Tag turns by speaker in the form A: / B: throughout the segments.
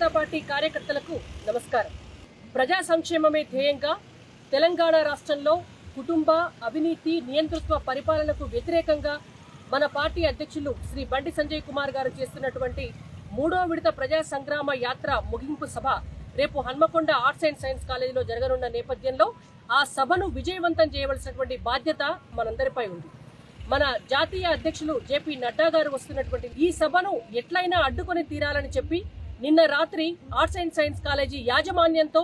A: Janata party కార్యకర్తలకు నమస్కారం. ప్రజా సంక్షేమమే ధ్యేయంగా తెలంగాణ రాష్ట్రంలో కుటుంబ అవినీతి నియంతృత్వ పరిపాలనకు వ్యతిరేకంగా మన పార్టీ అధ్యక్షులు శ్రీ బండి సంజయ్ కుమార్ గారు చేస్తున్నటువంటి 3వ విడత ప్రజా సంగ్రామ యాత్ర ముగింపు సభ రేపు హన్మకొండ ఆర్ట్స్ అండ్ సైన్స్ కాలేజీలో జరగనున్న నేపథ్యంలో ఆ సభను విజయవంతం చేయవలసినటువంటి బాధ్యత మనందరిపై ఉంది. మన జాతీయ అధ్యక్షులు జేపీ నడ్డా గారు వస్తున్నటువంటి ఈ సభను ఎట్లయినా అడ్డుకొని తీరాలని చెప్పి నిన్న రాత్రి ఆర్ట్స్ అండ్ సైన్స్ కాలేజీ యాజమాన్యంతో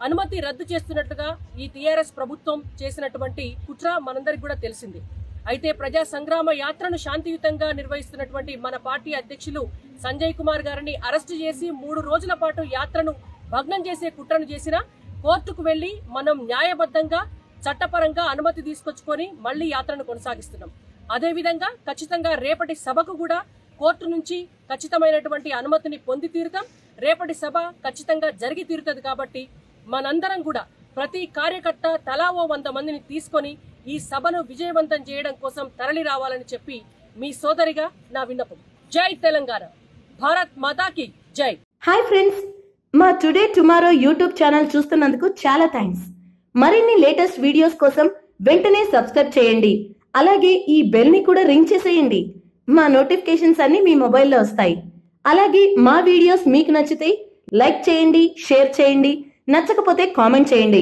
A: అనుమతి రద్దు చేస్తున్నట్టుగా ఈ టీఆర్ఎస్ ప్రభుత్వం చేసినటువంటి కుట్ర మనందరికి కూడా తెలిసింది. అయితే ప్రజా సంగ్రామ యాత్రను శాంతియుతంగా నిర్వహిస్తున్నటువంటి మన పార్టీ అధ్యక్షులు సంజయ్ కుమార్ గారిని అరెస్టు చేసి 3 రోజుల పాటు యాత్రను భగ్నం చేసే కుట్రను చేసిన కోర్టుకు వెళ్లి మనం న్యాయబద్ధంగా చట్టపరంగా అనుమతి తీసుకొచ్చుకొని మళ్లీ యాత్రను కొనసాగిస్తున్నాం. అదేవిధంగా ఖచ్చితంగా రేపటి సభకు కూడా కోర్టు నుంచి ఖచ్చితమైనటువంటి అనుమతిని పొంది తీరుతాం. రేపటి సభ ఖచ్చితంగా జరిగి తీరుతుంది. కాబట్టి మనందరం కూడా ప్రతి కార్యకర్త తలా ఓ 100 మందిని తీసుకొని ఈ సభను విజయవంతం చేయడం కోసం తరలి రావాలని చెప్పి మీ సోదరిగా నా విన్నపం. జై తెలంగాణ, భారత్ మాతాకి జై.
B: హాయ్ ఫ్రెండ్స్, మా టుడే టుమారో యూట్యూబ్ ఛానల్ చూస్తున్నందుకు చాలా థ్యాంక్స్. మరిన్ని లేటెస్ట్ వీడియోస్ కోసం వెంటనే సబ్స్క్రైబ్ చేయండి. అలాగే ఈ బెల్ ని కూడా రింగ్ చేసేయండి. మా నోటిఫికేషన్స్ అన్ని మీ మొబైల్లో వస్తాయి. అలాగే మా వీడియోస్ మీకు నచ్చితే లైక్ చేయండి, షేర్ చేయండి, నచ్చకపోతే కామెంట్ చేయండి.